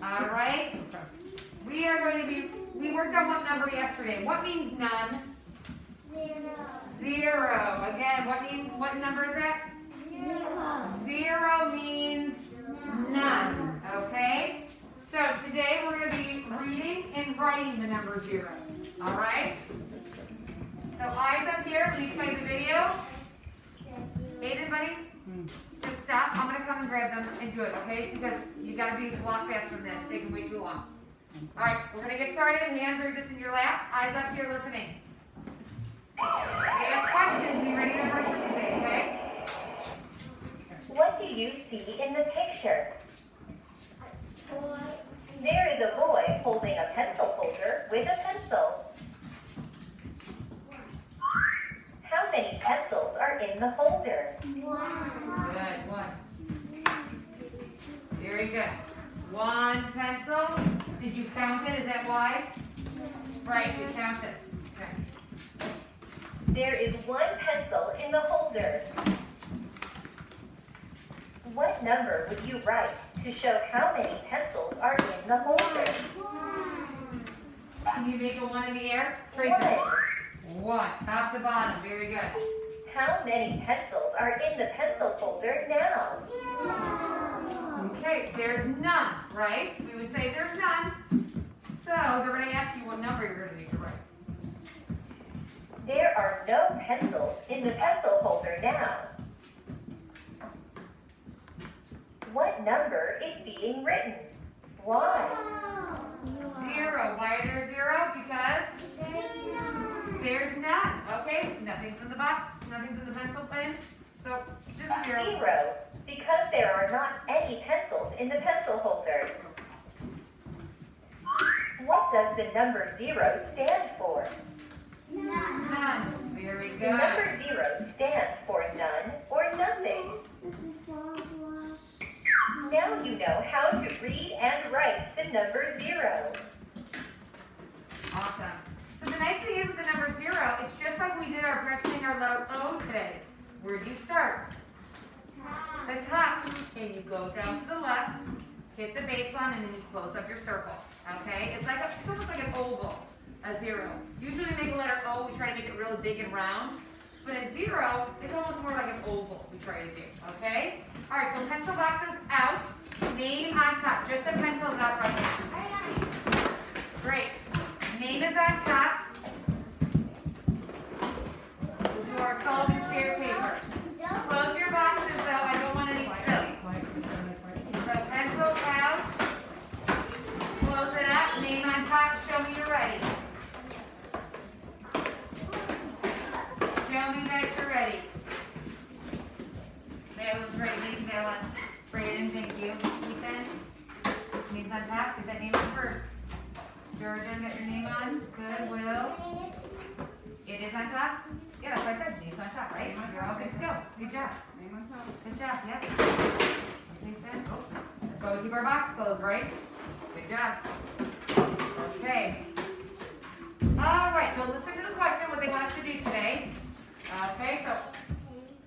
All right. We are going to we worked on what number yesterday. What means none? 0. 0. Again, what number is that? 0. 0 means none. Okay? So today we're going to be reading and writing the number 0. All right? So eyes up here when you play the video. Aiden, buddy, just stop. I'm going to come and grab them and do it, okay? Because you got to be a lot faster than that. It's taking way too long. All right, we're going to get started. Hands are just in your laps. Eyes up here listening. Ask questions. Be ready to participate, okay? What do you see in the picture? There is a boy holding a pencil holder with a pencil. How many pencils are in the holder? 1. Good, 1. Very good. 1 pencil. Did you count it? Is that why? Right, you counted. Okay. There is 1 pencil in the holder. What number would you write to show how many pencils are in the holder? 1. Can you make a 1 in the air? Trace it. 1. Top to bottom. Very good. How many pencils are in the pencil holder now? 0. Okay, there's none, right? We would say there's none. So they're going to ask you what number you're going to need to write. There are no pencils in the pencil holder now. What number is being written? Why? 0. Why are there 0? Because there's none. Okay, nothing's in the box. Nothing's in the pencil pen. So just 0. 0, because there are not any pencils in the pencil holder. What does the number 0 stand for? None. Very The good. number 0 stands for none or nothing. Now you know how to read and write the number 0. Awesome. So the nice thing is with the number 0, it's just like we did our practicing our letter O today. Where do you start? The top. And you go down to the left, hit the baseline, and then you close up your circle. Okay? It's almost like an oval, a 0. Usually we make a letter O, we try to make it really big and round. But a 0 is almost more like an oval we try to do. Okay? All right, so pencil boxes out, name on top. Just the pencils out right now. Great. Name is on top. We'll do our salt and share paper. Close your boxes though, I don't want any spills. So pencils out. Close it up, name on top, show me you're ready. Show me that you're ready. That was great, thank you, Bella. Brayden, thank you. Ethan, name's on top, is that name on first? Georgia, got your name on? Good, Will. It is on top? Yeah, that's what I said, name's on top, right? You're all good to go. Good job. Name on top. Good job, yep. That's why we keep our box closed, right? Good job. Okay. All right, so listen to the question, what they want us to do today. Okay, so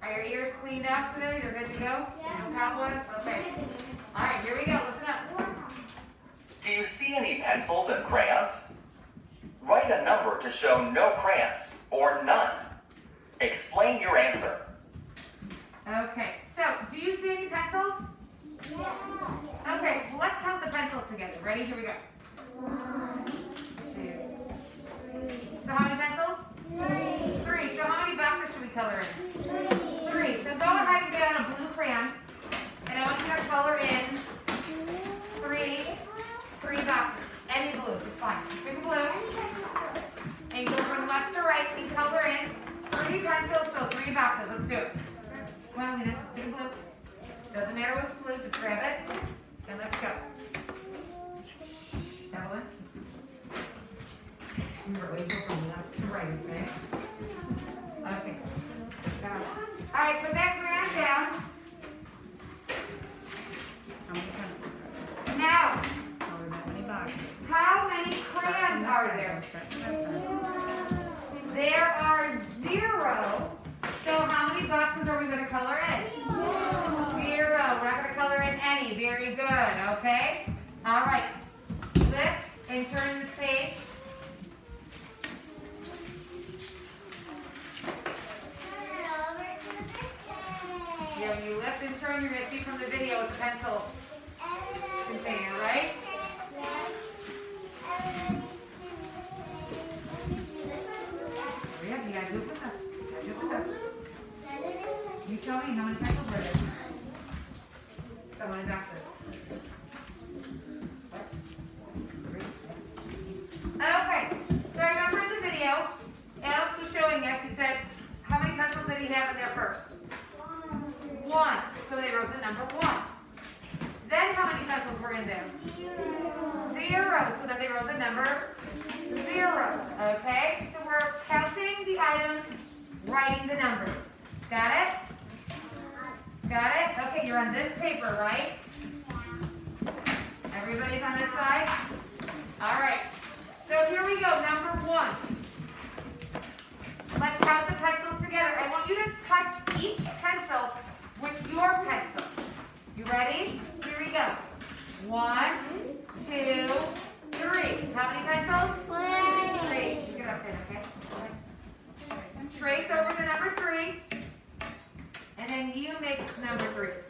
are your ears cleaned out today? They're good to go? No cobwebs? Okay. All right, here we go. Listen up. Do you see any pencils and crayons? Write a number to show no crayons or none. Explain your answer. Okay, so do you see any pencils? Okay, well, let's count the pencils together. Ready? Here we go. 1, 2, 3. So how many pencils? 3. So how many boxes should we color in? 3. So go ahead and get out a blue crayon, and I want you to color in 3 boxes. Any blue, it's fine. Pick a blue, and go from left to right and color in 3 pencils, so 3 boxes. Let's do it. Come on, Lena, just pick a blue. Doesn't matter which blue, just grab it, and let's go. Evelyn? Remember, always go from left to right, okay? Okay. Got it. All right, put that crayon down. How many pencils? Now, Oh, that many boxes. how many crayons are there? There are 0. So how many boxes are we going to color in? 0. We're not going to color in any. Very good. Okay. All right. Lift and turn this page. Yeah, when you lift and turn, you're going to see from the video with the pencil container, right? Hurry up, you gotta do it with us. You gotta do it with us. You tell me how many pencils are there. Someone in access. Okay, so remember in the video, Alex was showing us, he said, how many pencils did he have in there first? 1. So they wrote the number 1. Then how many pencils were in there? 0. So then they wrote the number 0. Okay, so we're counting the items, writing the number. Got it? Got it? Okay, you're on this paper, right? Everybody's on this side? All right. So here we go, number 1. Let's count the pencils together. I want you to touch each pencil with your pencil. You ready? Here we go. 1, 2, 3. How many pencils? 3. Get up there, okay? Trace over the number 3. And then you make number 3s.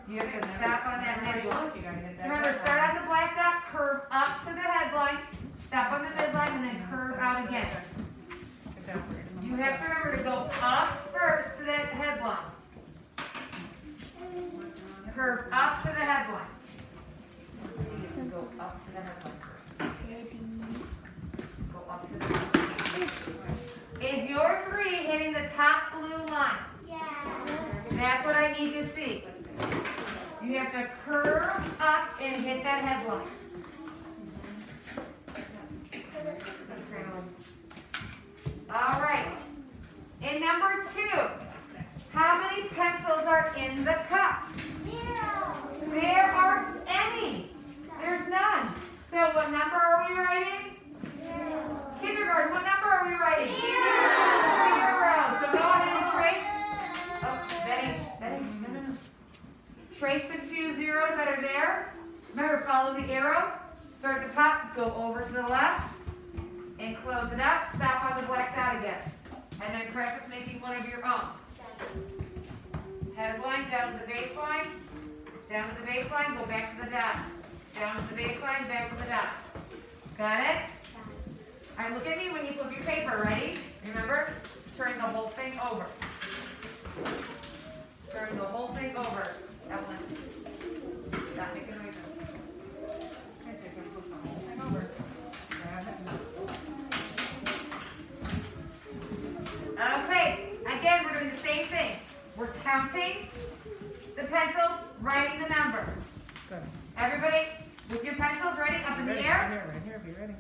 You have to stop on that midline. So remember, start on the black dot, curve up to the headline, stop on the midline, and then curve out again. You have to remember to go up first to that headline. Curve up to the headline. So you have to go up to the headline first. Go up to the headline. Is your 3 hitting the top blue line? That's what I need to see. You have to curve up and hit that headline. All right. In number 2, how many pencils are in the cup? 0. There aren't any. There's none. So what number are we writing? 0. Kindergarten, what number are we writing? 0. 0. So go ahead and trace. Oh, that ain't. No. Trace the 2 zeros that are there. Remember, follow the arrow. Start at the top, go over to the left, and close it up. Stop on the black dot again. And then practice making one of your own. Headline, down to the baseline. Down to the baseline, go back to the dot. Down to the baseline, back to the dot. Got it? All right, look at me when you flip your paper. Ready? Remember, turn the whole thing over. Turn the whole thing over. That one. Stop making noises. Okay, again, we're doing the same thing. We're counting the pencils, writing the number. Good. Everybody, with your pencils ready, up in the air. Right here, be ready.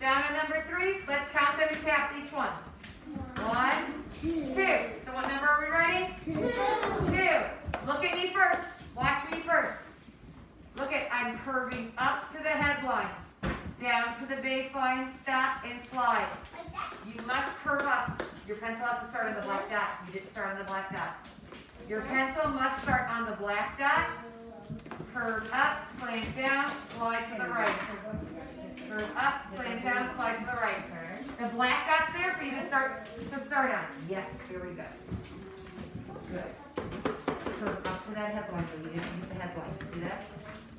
Down to number 3, let's count them and tap each one. 1, 2. So what number are we writing? 2. Look at me first. Watch me first. Look at, I'm curving up to the headline. Down to the baseline, stop and slide. You must curve up. Your pencil has to start on the black dot. You didn't start on the black dot. Your pencil must start on the black dot. Curve up, slant down, slide to the right. Curve up, slant down, slide to the right. The black dot's there for you to start on. Yes, very good. Good. Curve up to that headline, so you didn't hit the headline. See that?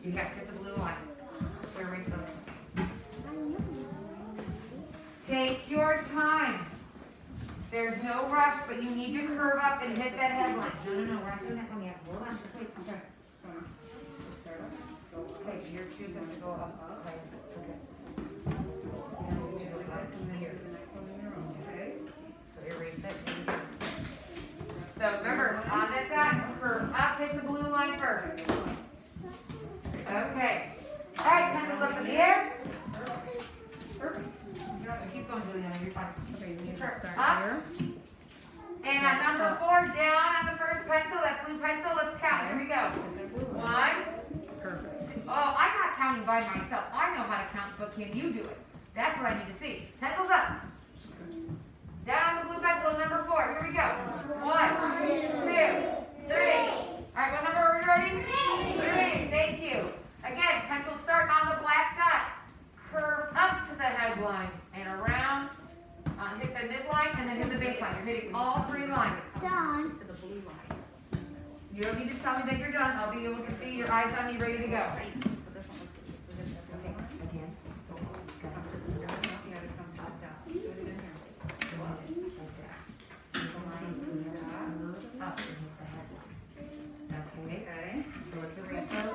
You got to hit the blue line. So erase those. Take your time. There's no rush, but you need to curve up and hit that headline. No, we're not doing that one yet. Hold on, just wait. Okay, your shoes have to go up. Okay. Here. So erase that. So remember, on that dot, curve up, hit the blue line first. Okay. All right, pencils up in the air. Perfect. Keep going, Juliana, you're fine. Okay, you need to Curve start up. here. And on number 4, down on the first pencil, that blue pencil, let's count. Here we go. 1. Perfect. Oh, I'm not counting by myself. I know how to count, but can you do it? That's what I need to see. Pencils up. Down on the blue pencil, number 4. baseline. You're hitting all 3 lines. Done. To the blue line. You don't need to tell me that you're done. I'll be able to see your eyes on me, ready to go. But this one looks good. So hit that blue line. Again. Come to the blue line. You gotta come top down. Put it in here. Go up. Single line, Up and hit the headline. Okay. Okay. So let's erase those.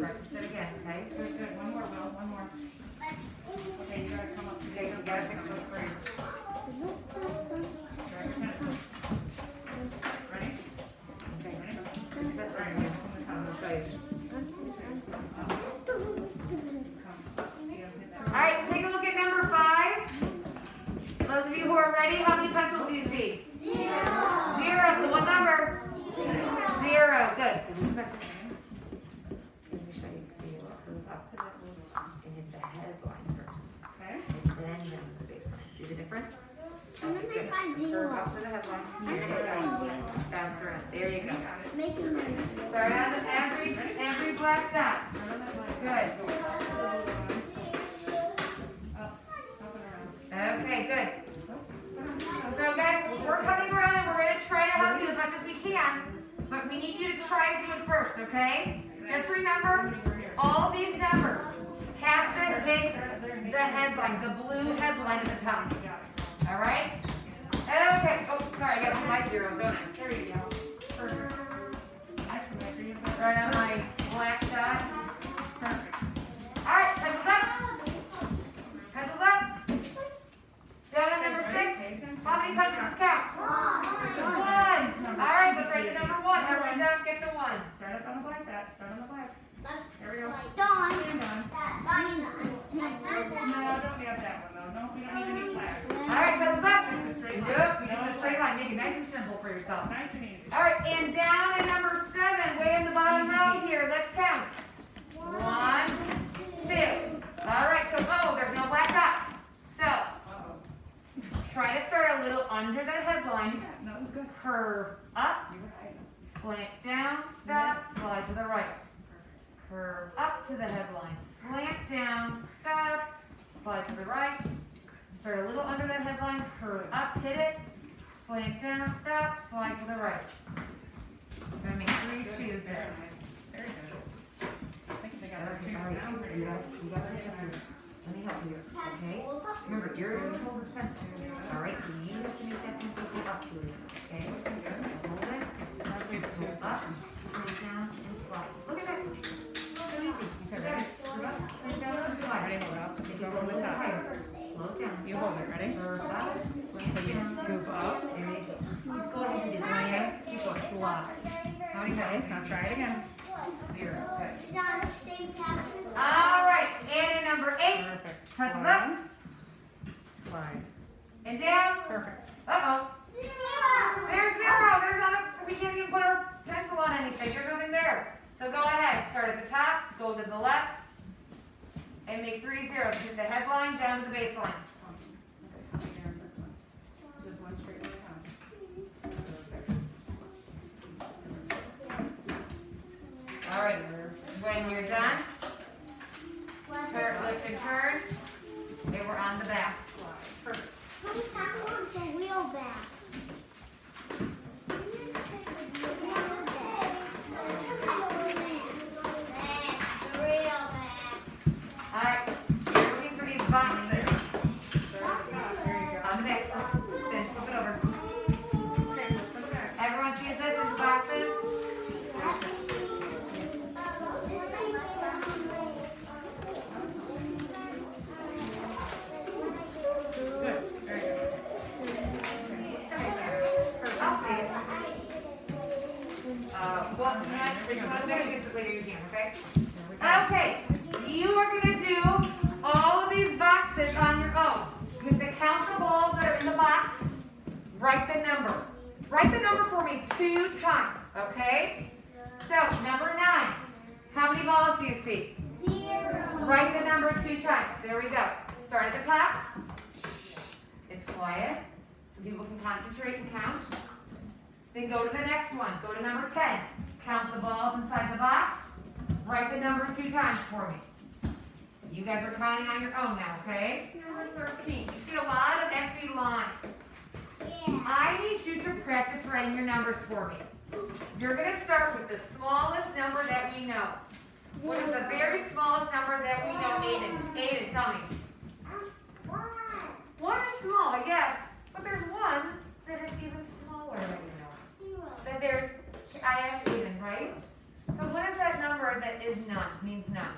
Practice it again, okay? Good, good. One more, Will. One more. Okay, you gotta come up. Okay, you gotta fix those screws. Grab your pencil. Ready? Okay. Ready? That's All right, right. from the top. I'll show you. Up. Come. See, I'll hit that. All right, take a look at number 5. Those of you who are ready, how many pencils do you see? 0. 0. So what number? 0. Good. Let me show you. So you move up to the blue line and hit the headline first. Okay. And then hit the baseline. See the difference? Okay, good. Curve up to the headline. There you go. Bounce around. There you go. Making my Start on every black dot. Good. Up and around. Okay, good. So guys, we're coming around and we're going to try to help you as much as we can, but we need you to try to do it first, okay? Just remember, all these numbers have to hit the headline, the blue headline at the top. All right? Okay. Oh, sorry, I got my zeros, don't I? There you go. Perfect. Right on my black dot. Perfect. All right, pencils up. Pencils up. Down on number 6. How many pencils count? 1. All right, let's write the number 1. Everyone down gets a 1. Start up on the black dot. Start on the black. There we go. Done. Stand on. No, don't have that one though. No, we don't need any flags. All right, pencils up. Just a straight line. Yep, you just a straight line. Make it nice and simple for yourself. Nice and easy. All right, and down at number 7, way in the bottom row here. Let's count. 1, 2. All right, so there's no black dots. So Uh-oh. try to start a little under the headline. No, it was good. Curve up, You were right. slant down, stop, slide to the right. Curve up to the headline, slant down, stop, slide to the right. Start a little under that headline, curve up, hit it, slant down, stop, slide to the right. I'm gonna make 3 Good. twos Very there. nice. Very good. I think they got their Okay, twos all right. down pretty You good. got it here. Let me help you, okay? Remember, you're in control of this pencil. All right, so you have to make that pencil go up to it, okay? So hold it, hold up, slant down, and slide. Look at that. So easy. Okay, ready? Screw up, slant down, and slide. Ready, hold up. If Go you go a from the little top. higher, slow down. You hold it, ready? Curve up, slant So you down. scoop up. There you go. Just go ahead and do this. Keep going. Slide. How many Okay, pencils? now try it again. 0. Good. Is that the same caption? All right, and in number 8, Perfect. pencils Slide. up Slide. and down. Perfect. Uh-oh. There's 0. There's not a, we can't even put our pencil on anything. There's nothing there. So go ahead. Start at the top, go to the left, and make 3 zeros. Hit the headline down to the baseline. Just one straight line down. All right. When you're done, turn, lift and turn. Okay, we're on the back. Slide. Perfect. Come talk about the wheel back. The wheel back. All right. You're looking for these boxes. Start at the top. There you go. On the back. Then flip it over. Okay, flip to the back. Everyone sees this as boxes? Good. Very good. I'll see it. Well, if you want to fix it later, you can, okay? Okay, you are going to do all of these boxes on your own. You have to count the balls that are in the box. Write the number. Write the number for me 2 times, okay? So, number 9. How many balls do you see? 0. Write the number 2 times. There we go. Start at the top. It's quiet, so people can concentrate and count. Then go to the next one. Go to number 10. Count the balls inside the box. Write the number 2 times for me. You guys are counting on your own now, okay? Number 13. You see a lot of empty lines. Yeah. I practice writing your numbers for me. You're gonna start with the smallest number that we know. What is the very smallest number that we know, Aiden? Aiden, tell me. One. One is small, yes, but there's one that is even smaller that we know. Zero. That there's, I asked Aiden, right? So what is that number that is none, means none?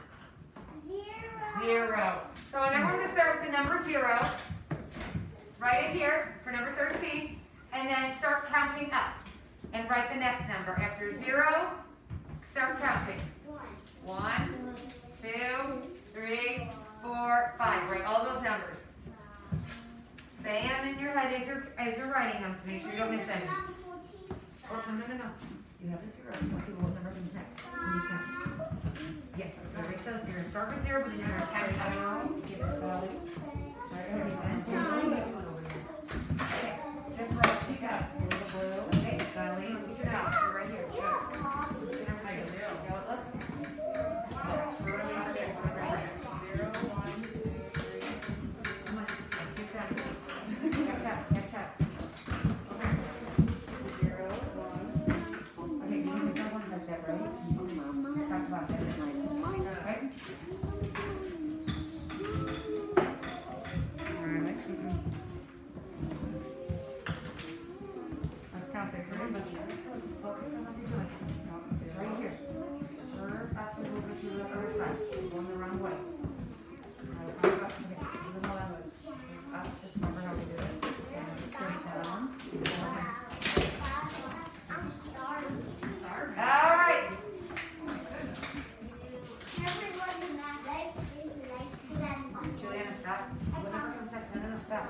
Zero. Zero. So whenever we're gonna start with the number 0, write it here for number 13, and then start counting up. And write the next number. After 0, start counting. One. 1, 2, 3, 4, 5. Write all those numbers. Say them in your head as you're writing them, so make sure you don't miss any. Number 14. Oh, no. You have a 0. Okay, what number comes next? When you count. Yeah, that's what everybody says. You're gonna start with 0, but then you're gonna count down. Give it to Valley. Okay, just write 2 times. A little blue. Okay, Valley, look at your mouth. You're right here. Good. See how it looks? Come on, let's get that. Tap. Okay, you know ones like that, right? Talk about that. Right? Alright. Let's count there, three. Focus on what you're doing. It's right here. Curve up and over to the other side. Going the wrong way. Up, just remember how we do it. And straight down. I'm starting. All right. Everyone in that life is like that. Juliana, stop. Whatever comes next. No, stop.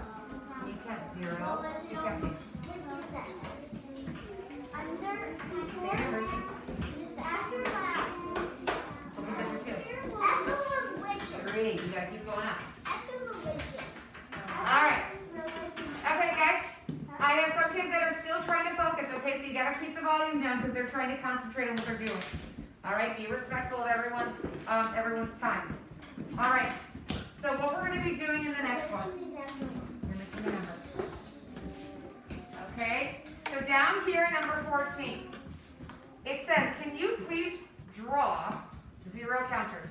You count 0. You count 2. Under. There, Mercy. Just after that. Open number 2. After the widget. 3. You gotta keep going up. After the widget. All right. Okay, guys. I have some kids that are still trying to focus, okay? So you gotta keep the volume down because they're trying to concentrate on what they're doing. All right, be respectful of everyone's time. All right. So what we're gonna be doing in the next one? You're missing a number. Okay. So down here, number 14, it says, "Can you please draw 0 counters?"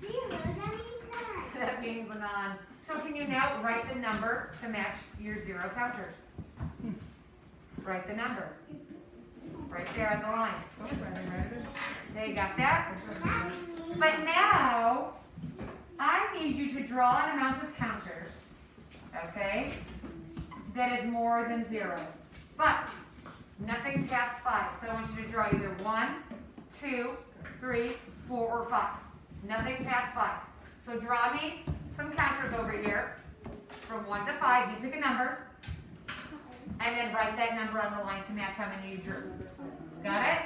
Zero, that means none. That means none. So can you now write the number to match your 0 counters? Write the number. Right there on the line. There, you got that? But now, I need you to draw an amount of counters, okay, that is more than 0. But nothing past 5. So I want you to draw either 1, 2, 3, 4, or 5. Nothing past 5. So draw me some counters over here from 1 to 5. You pick a number. And then write that number on the line to match how many you drew. Got it?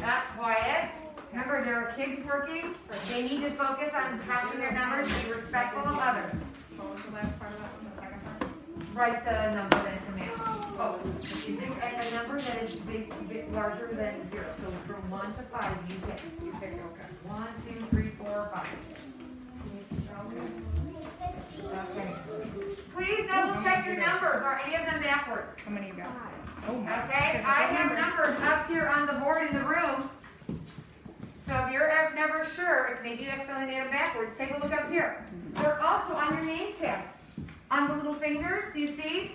Not quiet. Remember, there are kids working. They need to focus on counting their numbers. Be respectful of others. What was the last part of that one, the second part? Write the number then to match. Oh, a number that is larger than 0. So from 1 to 5, you pick. You pick, okay. 1, 2, 3, 4, 5. Can you see that? Okay. Please double check your numbers. Are any of them backwards? How many you got? Oh my. Okay, I have numbers up here on the board in the room. So if you're never sure, if maybe you accidentally made them backwards, take a look up here. They're also on your name tag. On the little fingers, do you see?